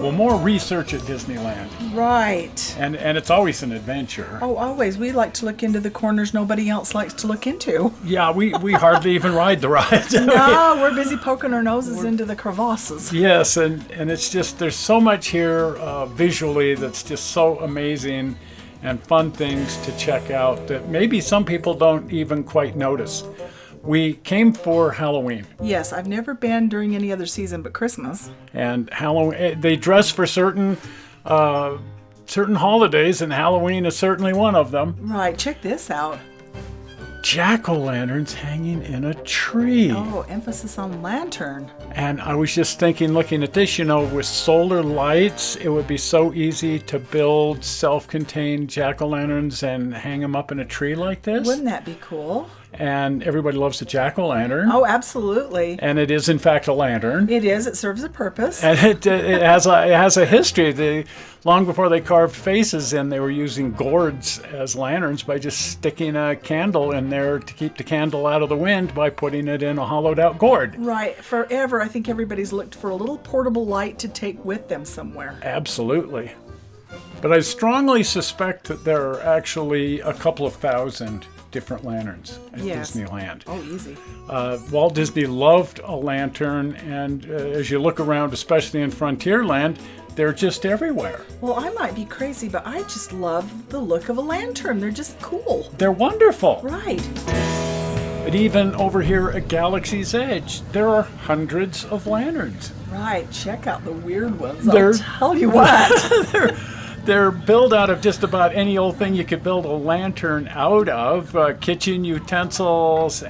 Well, more research at Disneyland. Right. And it's always an adventure. Oh, always. We like to look into the corners nobody else likes to look into. Yeah, we hardly even ride the rides. No, we're busy poking our noses into the crevasses. Yes, and it's just, there's so much here visually that's just so amazing, and fun things to check out that maybe some people don't even quite notice. We came for Halloween. Yes, I've never been during any other season but Christmas. And Halloween, they dress for certain holidays, and Halloween is certainly one of them. Right, check this out. Jack-o'-lanterns hanging in a tree. Oh, emphasis on lantern. And I was just thinking, looking at this, with solar lights, it would be so easy to build self-contained jack-o'-lanterns and hang them up in a tree like this. Wouldn't that be cool? And everybody loves a jack-o'-lantern. Oh, absolutely. And it is, in fact, a lantern. It is. It serves a purpose. And it has a history. Long before they carved faces in, they were using gourds as lanterns by just sticking a candle in there to keep the candle out of the wind by putting it in a hollowed-out gourd. Right. Forever, I think everybody's looked for a little portable light to take with them somewhere. Absolutely. But I strongly suspect that there are actually a couple of thousand different lanterns at Disneyland. Oh, easy. Walt Disney loved a lantern, and as you look around, especially in Frontierland, they're just everywhere. Well, I might be crazy, but I just love the look of a lantern. They're just cool. They're wonderful. Right. But even over here at Galaxie's Edge, there are hundreds of lanterns. Right. Check out the weird ones. I'll tell you what. They're built out of just about any old thing you could build a lantern out of, kitchen utensils,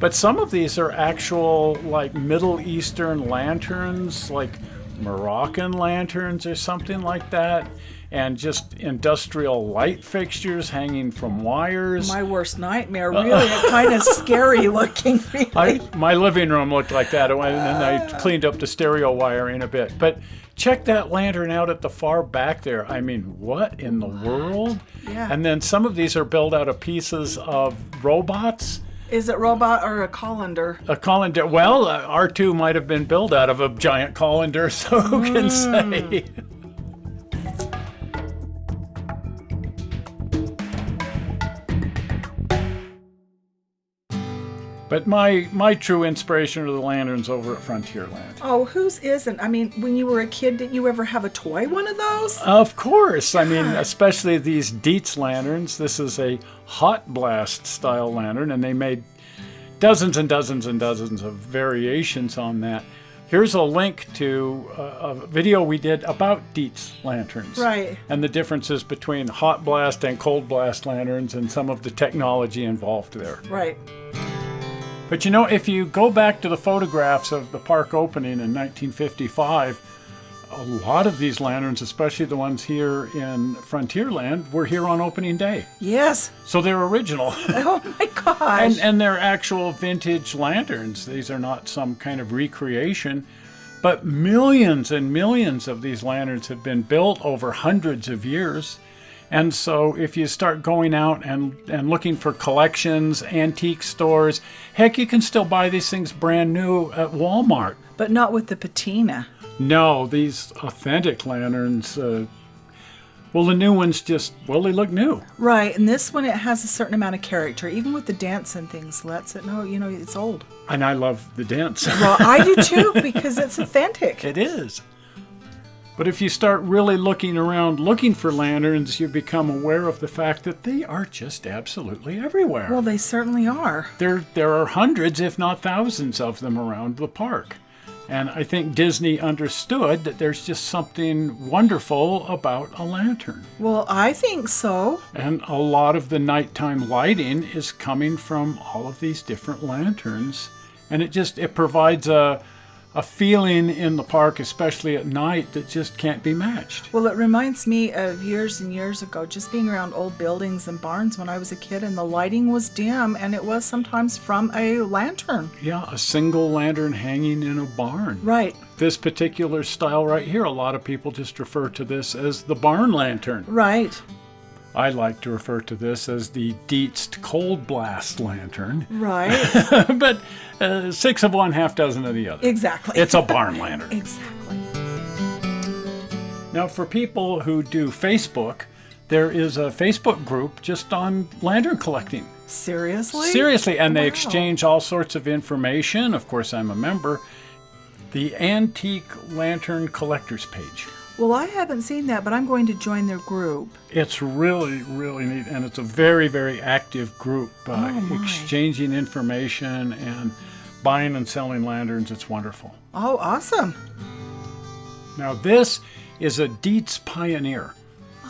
but some of these are actual like Middle Eastern lanterns, like Moroccan lanterns or something like that, and just industrial light fixtures hanging from wires. My worst nightmare, really. Kind of scary looking, really. My living room looked like that, and then I cleaned up the stereo wiring a bit. But check that lantern out at the far back there. I mean, what in the world? Yeah. And then some of these are built out of pieces of robots. Is it robot or a colander? A colander. Well, R2 might have been built out of a giant colander, so who can say? But my true inspiration are the lanterns over at Frontierland. Oh, whose isn't? I mean, when you were a kid, didn't you ever have a toy one of those? Of course. I mean, especially these Dietz lanterns. This is a hot blast style lantern, and they made dozens and dozens and dozens of variations on that. Here's a link to a video we did about Dietz lanterns. Right. And the differences between hot blast and cold blast lanterns and some of the technology involved there. Right. But if you go back to the photographs of the park opening in 1955, a lot of these lanterns, especially the ones here in Frontierland, were here on opening day. Yes. So they're original. Oh my gosh. And they're actual vintage lanterns. These are not some kind of recreation. But millions and millions of these lanterns have been built over hundreds of years. And so if you start going out and looking for collections, antique stores, heck, you can still buy these things brand new at Walmart. But not with the patina. No, these authentic lanterns, the new ones they look new. Right, and this one, it has a certain amount of character. Even with the dance and things, lets it know, it's old. And I love the dance. Well, I do too, because it's authentic. It is. But if you start really looking around, looking for lanterns, you become aware of the fact that they are just absolutely everywhere. Well, they certainly are. There are hundreds, if not thousands of them around the park. And I think Disney understood that there's just something wonderful about a lantern. Well, I think so. And a lot of the nighttime lighting is coming from all of these different lanterns. And it provides a feeling in the park, especially at night, that just can't be matched. Well, it reminds me of years and years ago, just being around old buildings and barns when I was a kid, and the lighting was dim, and it was sometimes from a lantern. Yeah, a single lantern hanging in a barn. Right. This particular style right here, a lot of people just refer to this as the barn lantern. Right. I like to refer to this as the Dietz cold blast lantern. Right. But 6 of one, half dozen of the other. Exactly. It's a barn lantern. Exactly. Now, for people who do Facebook, there is a Facebook group just on lantern collecting. Seriously? Seriously, and they Wow. exchange all sorts of information. Of course, I'm a member. The Antique Lantern Collectors page. Well, I haven't seen that, but I'm going to join their group. It's really, really neat, and it's a very, very active group, my. exchanging information and buying and selling lanterns. It's wonderful. Oh, awesome. Now, this is a Dietz Pioneer,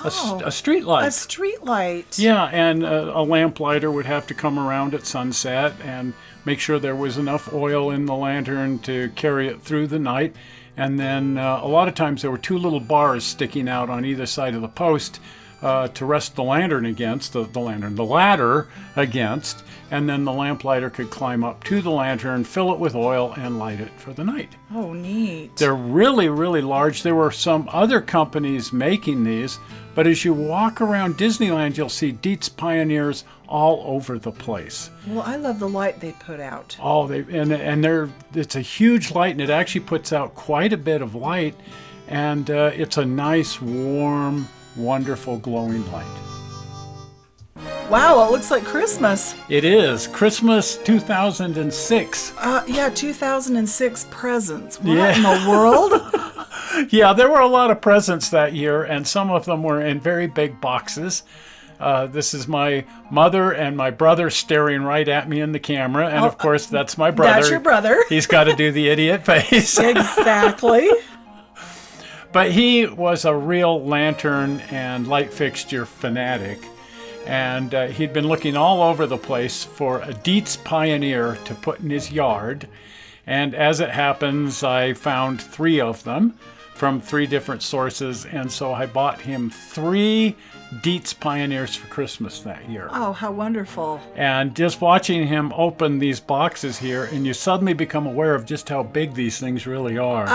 a street light. A street light. Yeah, and a lamplighter would have to come around at sunset and make sure there was enough oil in the lantern to carry it through the night. And then a lot of times there were two little bars sticking out on either side of the post to rest the lantern against, the ladder against, and then the lamplighter could climb up to the lantern, fill it with oil, and light it for the night. Oh, neat. They're really, really large. There were some other companies making these, but as you walk around Disneyland, you'll see Dietz Pioneers all over the place. Well, I love the light they put out. Oh, it's a huge light, and it actually puts out quite a bit of light, and it's a nice, warm, wonderful, glowing light. Wow, it looks like Christmas. It is Christmas 2006. Yeah, 2006 presents. What Yeah. in the world? Yeah, there were a lot of presents that year, and some of them were in very big boxes. This is my mother and my brother staring right at me in the camera, and of course, that's my brother. That's your brother. He's got to do the idiot face. Exactly. But he was a real lantern and light fixture fanatic, and he'd been looking all over the place for a Dietz Pioneer to put in his yard. And as it happens, I found 3 of them from 3 different sources, and so I bought him 3 Dietz Pioneers for Christmas that year. Oh, how wonderful. And just watching him open these boxes here, and you suddenly become aware of just how big these things really are.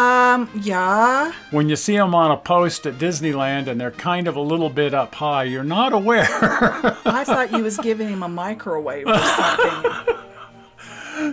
Yeah. When you see them on a post at Disneyland and they're kind of a little bit up high, you're not aware. I thought you was giving him a microwave or something.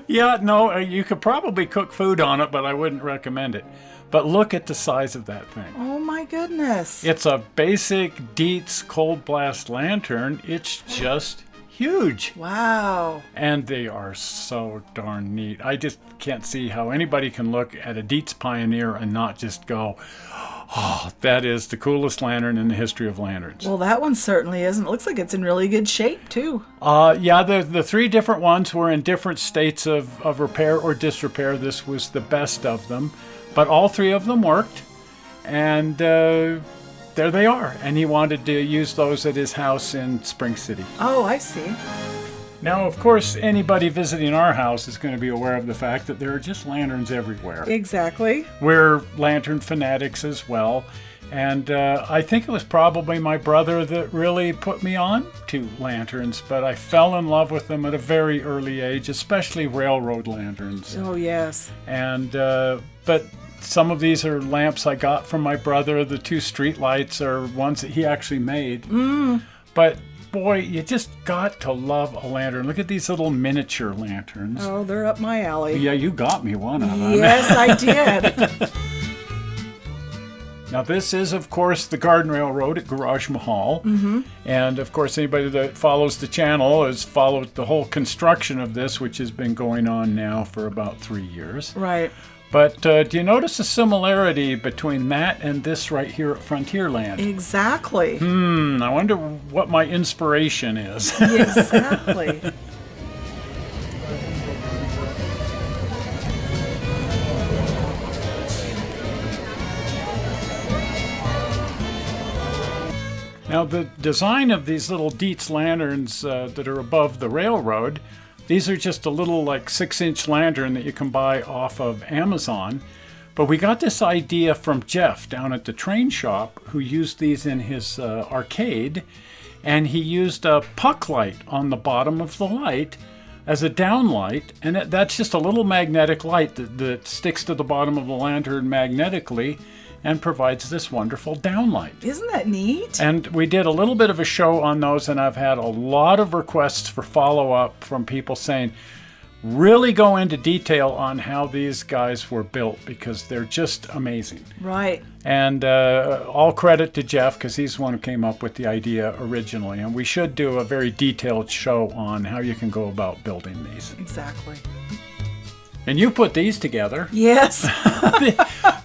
Yeah, no, you could probably cook food on it, but I wouldn't recommend it. But look at the size of that thing. Oh my goodness. It's a basic Dietz cold blast lantern. It's just huge. Wow. And they are so darn neat. I just can't see how anybody can look at a Dietz Pioneer and not just go, oh, that is the coolest lantern in the history of lanterns. Well, that one certainly isn't. It looks like it's in really good shape, too. Yeah, the 3 different ones were in different states of repair or disrepair. This was the best of them. But all 3 of them worked, and there they are. And he wanted to use those at his house in Spring City. Oh, I see. Now, of course, anybody visiting our house is going to be aware of the fact that there are just lanterns everywhere. Exactly. We're lantern fanatics as well. And I think it was probably my brother that really put me on to lanterns, but I fell in love with them at a very early age, especially railroad lanterns. Oh, yes. And but some of these are lamps I got from my brother. The 2 street lights are ones that he actually made. But boy, you just got to love a lantern. Look at these little miniature lanterns. Oh, they're up my alley. Yeah, you got me one of them. Yes, I did. Now, this is, of course, the Garden Railroad at Garagemahall. And, of course, anybody that follows the channel has followed the whole construction of this, which has been going on now for about 3 years. Right. But do you notice a similarity between that and this right here at Frontierland? Exactly. I wonder what my inspiration is. Exactly. Now, the design of these little Dietz lanterns that are above the railroad, these are just a little like 6-inch lantern that you can buy off of Amazon. But we got this idea from Jeff down at the train shop, who used these in his arcade, and he used a puck light on the bottom of the light as a downlight, and that's just a little magnetic light that sticks to the bottom of the lantern magnetically and provides this wonderful downlight. Isn't that neat? And we did a little bit of a show on those, and I've had a lot of requests for follow-up from people saying, really go into detail on how these guys were built because they're just amazing. Right. And all credit to Jeff because he's the one who came up with the idea originally. And we should do a very detailed show on how you can go about building these. Exactly. And you put these together. Yes.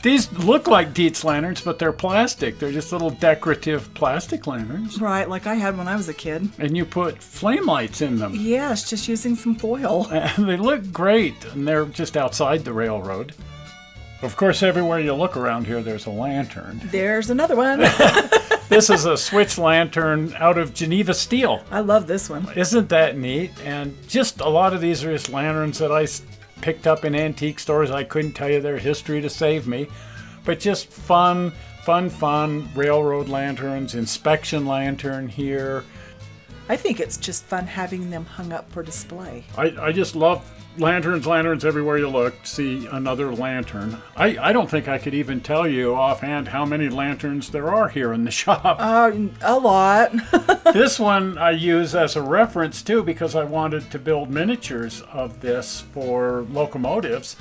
These look like Dietz lanterns, but they're plastic. They're just little decorative plastic lanterns. Right, like I had when I was a kid. And you put flame lights in them. Yes, just using some foil. And they look great, and they're just outside the railroad. Of course, everywhere you look around here, there's a lantern. There's another one. This is a switch lantern out of Geneva steel. I love this one. Isn't that neat? And just a lot of these are just lanterns that I picked up in antique stores. I couldn't tell you their history to save me. But just fun railroad lanterns, inspection lantern here. I think it's just fun having them hung up for display. I just love lanterns everywhere you look. See another lantern. I don't think I could even tell you offhand how many lanterns there are here in the shop. A lot. This one I use as a reference too because I wanted to build miniatures of this for locomotives.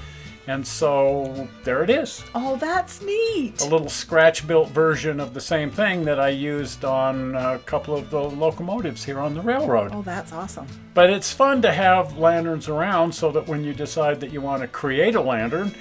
And so there it is. Oh, that's neat. A little scratch-built version of the same thing that I used on a couple of the locomotives here on the railroad. Oh, that's awesome. But it's fun to have lanterns around so that when you decide that you want to create a lantern,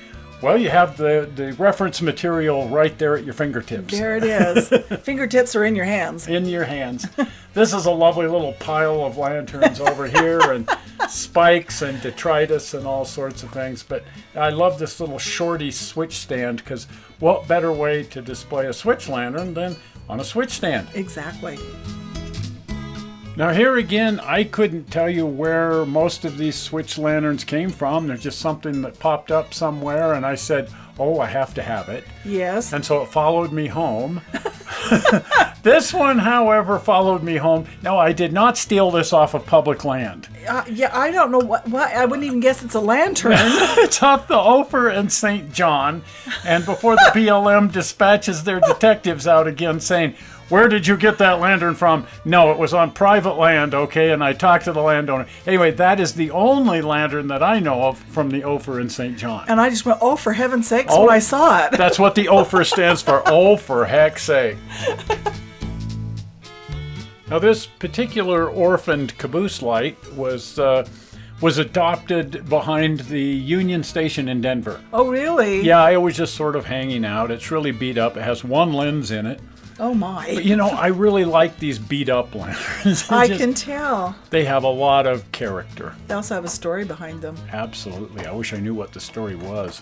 well, you have the reference material right there at your fingertips. There it is. Fingertips are in your hands. In your hands. This is a lovely little pile of lanterns over here and spikes and detritus and all sorts of things. But I love this little shorty switch stand because what better way to display a switch lantern than on a switch stand? Exactly. Now here again, I couldn't tell you where most of these switch lanterns came from. There's just something that popped up somewhere and I said, oh, I have to have it. Yes. And so it followed me home. This one, however, followed me home. No, I did not steal this off of public land. Yeah, I don't know what. I wouldn't even guess it's a lantern. It's off the Ophir and St. John. And before the BLM dispatches their detectives out again saying, where did you get that lantern from? No, it was on private land, okay? And I talked to the landowner. Anyway, that is the only lantern that I know of from the Ophir and St. John. And I just went, oh, for heaven's sakes, when I saw it. That's what the Ophir stands for. Oh, for heck's sake. Now, this particular orphaned caboose light was adopted behind the Union Station in Denver. Oh, really? Yeah, I was just sort of hanging out. It's really beat up. It has one lens in it. Oh, my. But, you know, I really like these beat-up lanterns. I can tell. They have a lot of character. They also have a story behind them. Absolutely. I wish I knew what the story was.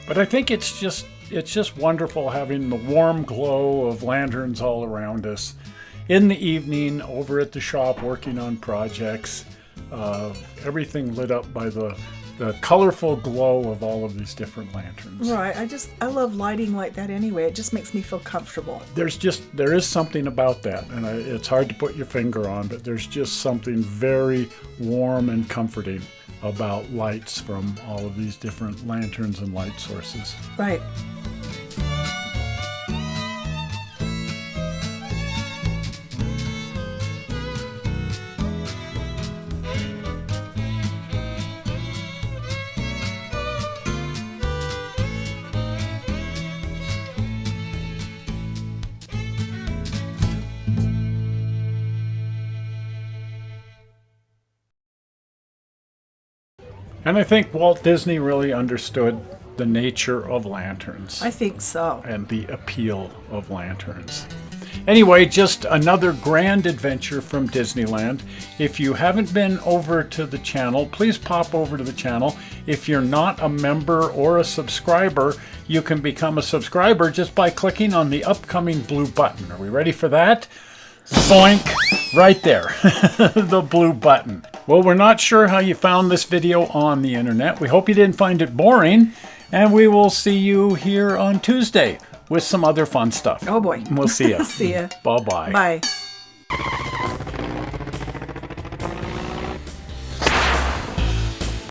But I think it's just wonderful having the warm glow of lanterns all around us. In the evening, over at the shop, working on projects, everything lit up by the colorful glow of all of these different lanterns. Right. I love lighting like that anyway. It just makes me feel comfortable. There is something about that, and it's hard to put your finger on, but there's just something very warm and comforting about lights from all of these different lanterns and light sources. Right. And I think Walt Disney really understood the nature of lanterns. I think so. And the appeal of lanterns. Anyway, just another grand adventure from Disneyland. If you haven't been over to the channel, please pop over to the channel. If you're not a member or a subscriber, you can become a subscriber just by clicking on the upcoming blue button. Are we ready for that? Zoink! Right there. The blue button. Well, we're not sure how you found this video on the internet. We hope you didn't find it boring. And we will see you here on Tuesday with some other fun stuff. Oh boy. We'll see you. See ya. Bye-bye. Bye.